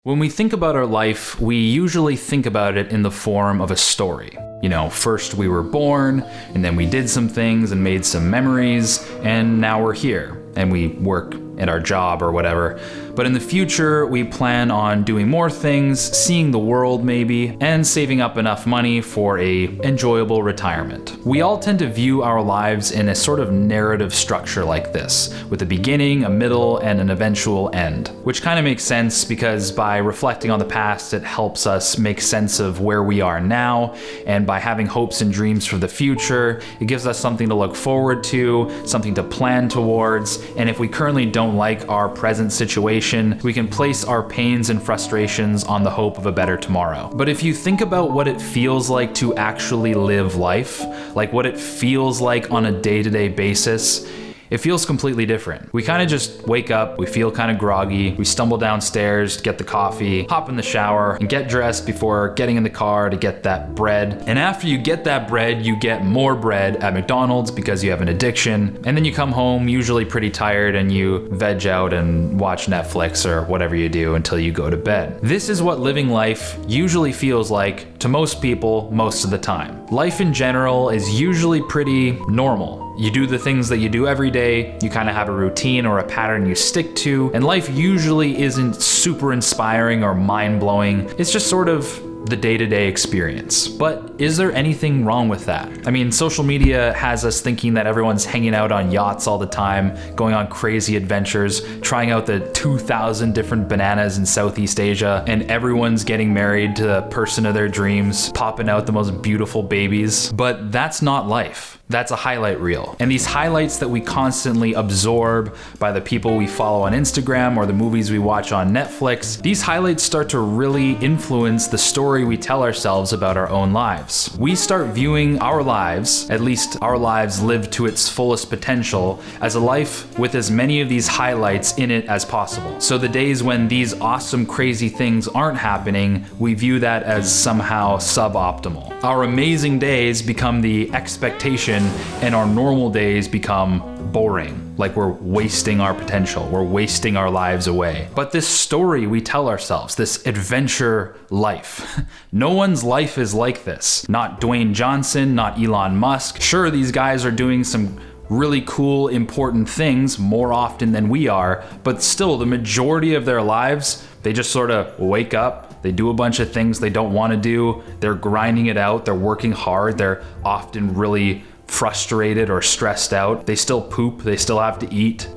When we think about our life, we usually think about it in the form of a story. First we were born, and then we did some things and made some memories, and now we're here, and we work at our job or whatever. But in the future, we plan on doing more things, seeing the world maybe, and saving up enough money for a enjoyable retirement. We all tend to view our lives in a sort of narrative structure like this, with a beginning, a middle, and an eventual end. Which kind of makes sense because by reflecting on the past, it helps us make sense of where we are now, and by having hopes and dreams for the future, it gives us something to look forward to, something to plan towards, and if we currently don't like our present situation, we can place our pains and frustrations on the hope of a better tomorrow. But if you think about what it feels like to actually live life, like what it feels like on a day-to-day basis, it feels completely different. We kind of just wake up, we feel kind of groggy, we stumble downstairs, get the coffee, hop in the shower, and get dressed before getting in the car to get that bread. And after you get that bread, you get more bread at McDonald's because you have an addiction. And then you come home, usually pretty tired, and you veg out and watch Netflix or whatever you do until you go to bed. This is what living life usually feels like to most people most of the time. Life in general is usually pretty normal. You do the things that you do every day, you kind of have a routine or a pattern you stick to, and life usually isn't super inspiring or mind-blowing. It's just sort of the day-to-day experience. But is there anything wrong with that? I mean, social media has us thinking that everyone's hanging out on yachts all the time, going on crazy adventures, trying out the 2,000 different bananas in Southeast Asia, and everyone's getting married to the person of their dreams, popping out the most beautiful babies. But that's not life. That's a highlight reel. And these highlights that we constantly absorb by the people we follow on Instagram or the movies we watch on Netflix, these highlights start to really influence the story we tell ourselves about our own lives. We start viewing our lives, at least our lives lived to its fullest potential, as a life with as many of these highlights in it as possible. So the days when these awesome, crazy things aren't happening, we view that as somehow suboptimal. Our amazing days become the expectation, and our normal days become boring, like we're wasting our potential, we're wasting our lives away. But this story we tell ourselves, this adventure life, no one's life is like this. Not Dwayne Johnson, not Elon Musk. Sure, these guys are doing some really cool, important things more often than we are, but still the majority of their lives, they just sort of wake up, they do a bunch of things they don't want to do, they're grinding it out, they're working hard, they're often really frustrated or stressed out. They still poop, they still have to eat,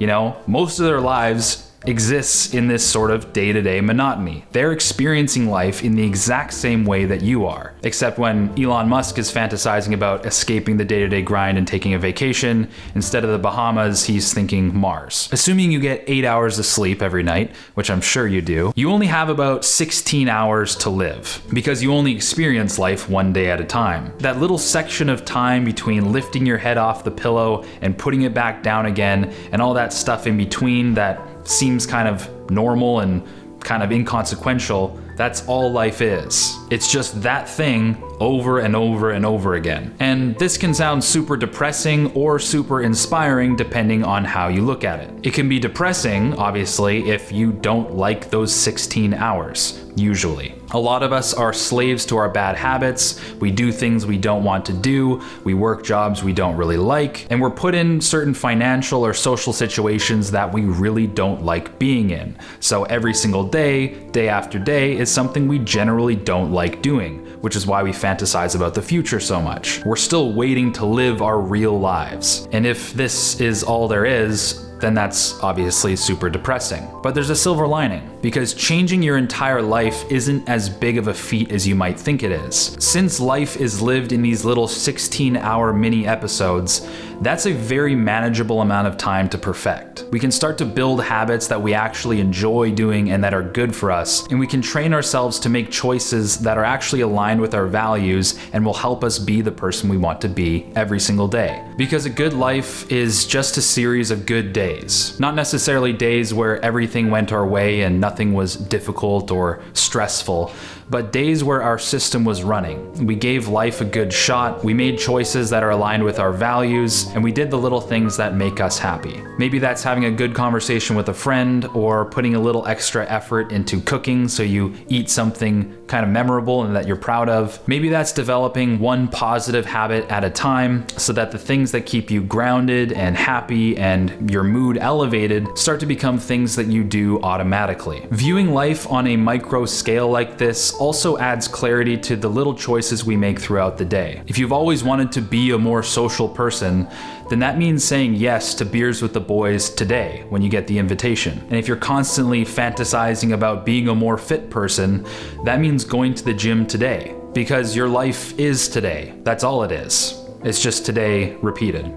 Most of their lives exists in this sort of day-to-day monotony. They're experiencing life in the exact same way that you are. Except when Elon Musk is fantasizing about escaping the day-to-day grind and taking a vacation, instead of the Bahamas, he's thinking Mars. Assuming you get 8 hours of sleep every night, which I'm sure you do, you only have about 16 hours to live, because you only experience life one day at a time. That little section of time between lifting your head off the pillow and putting it back down again, and all that stuff in between that seems kind of normal and kind of inconsequential, that's all life is. It's just that thing over and over and over again. And this can sound super depressing or super inspiring depending on how you look at it. It can be depressing, obviously, if you don't like those 16 hours, usually. A lot of us are slaves to our bad habits. We do things we don't want to do. We work jobs we don't really like. And we're put in certain financial or social situations that we really don't like being in. So every single day, day after day, is something we generally don't like doing, which is why we fantasize about the future so much. We're still waiting to live our real lives. And if this is all there is, then that's obviously super depressing. But there's a silver lining, because changing your entire life isn't as big of a feat as you might think it is. Since life is lived in these little 16-hour mini episodes, that's a very manageable amount of time to perfect. We can start to build habits that we actually enjoy doing and that are good for us, and we can train ourselves to make choices that are actually aligned with our values and will help us be the person we want to be every single day. Because a good life is just a series of good days. Not necessarily days where everything went our way and nothing nothing was difficult or stressful, but days where our system was running. We gave life a good shot, we made choices that are aligned with our values, and we did the little things that make us happy. Maybe that's having a good conversation with a friend, or putting a little extra effort into cooking so you eat something kind of memorable and that you're proud of. Maybe that's developing one positive habit at a time so that the things that keep you grounded and happy and your mood elevated start to become things that you do automatically. Viewing life on a micro scale like this also adds clarity to the little choices we make throughout the day. If you've always wanted to be a more social person, then that means saying yes to beers with the boys today when you get the invitation. And if you're constantly fantasizing about being a more fit person, that means going to the gym today, because your life is today. That's all it is. It's just today repeated.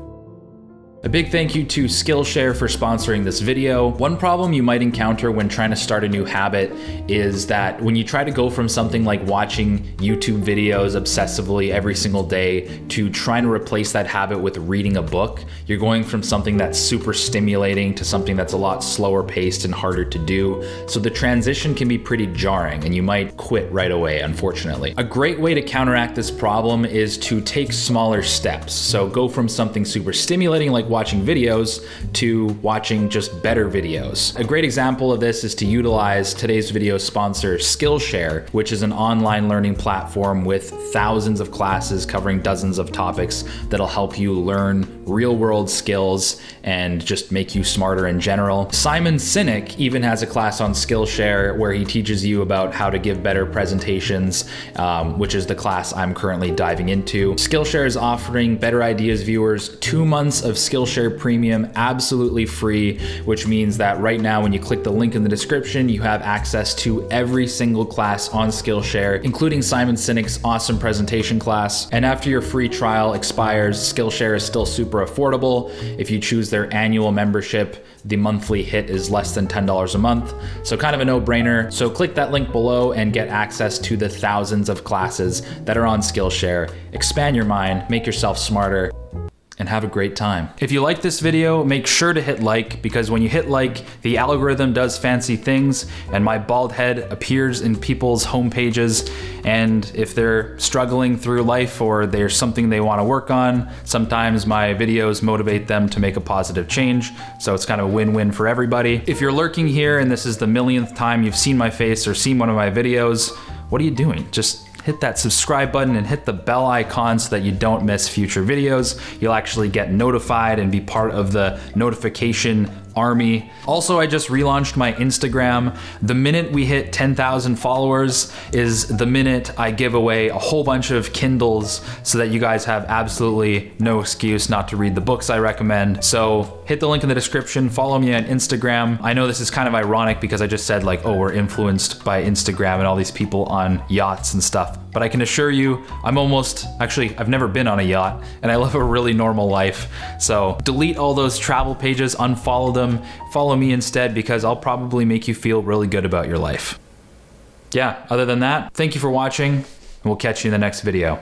A big thank you to Skillshare for sponsoring this video. One problem you might encounter when trying to start a new habit is that when you try to go from something like watching YouTube videos obsessively every single day to trying to replace that habit with reading a book, you're going from something that's super stimulating to something that's a lot slower paced and harder to do. So the transition can be pretty jarring and you might quit right away, unfortunately. A great way to counteract this problem is to take smaller steps. So go from something super stimulating like watching videos to watching just better videos. A great example of this is to utilize today's video sponsor, Skillshare, which is an online learning platform with thousands of classes covering dozens of topics that'll help you learn real-world skills and just make you smarter in general. Simon Sinek even has a class on Skillshare where he teaches you about how to give better presentations, which is the class I'm currently diving into. Skillshare is offering Better Ideas viewers 2 months of Skillshare Premium absolutely free, which means that right now when you click the link in the description, you have access to every single class on Skillshare, including Simon Sinek's awesome presentation class. And after your free trial expires, Skillshare is still super affordable. If you choose their annual membership, the monthly hit is less than $10 a month. So kind of a no-brainer. So click that link below and get access to the thousands of classes that are on Skillshare. Expand your mind, make yourself smarter, and have a great time. If you like this video, make sure to hit like, because when you hit like, the algorithm does fancy things and my bald head appears in people's homepages. And if they're struggling through life or there's something they want to work on, sometimes my videos motivate them to make a positive change. So it's kind of a win-win for everybody. If you're lurking here and this is the millionth time you've seen my face or seen one of my videos, what are you doing? Just hit that subscribe button and hit the bell icon so that you don't miss future videos. You'll actually get notified and be part of the notification army. Also, I just relaunched my Instagram. The minute we hit 10,000 followers is the minute I give away a whole bunch of Kindles so that you guys have absolutely no excuse not to read the books I recommend. So hit the link in the description, follow me on Instagram. I know this is kind of ironic because I just said like, oh, we're influenced by Instagram and all these people on yachts and stuff. But I can assure you, I've never been on a yacht and I live a really normal life. So delete all those travel pages, unfollow them, follow me instead, because I'll probably make you feel really good about your life. Yeah, other than that, thank you for watching and we'll catch you in the next video.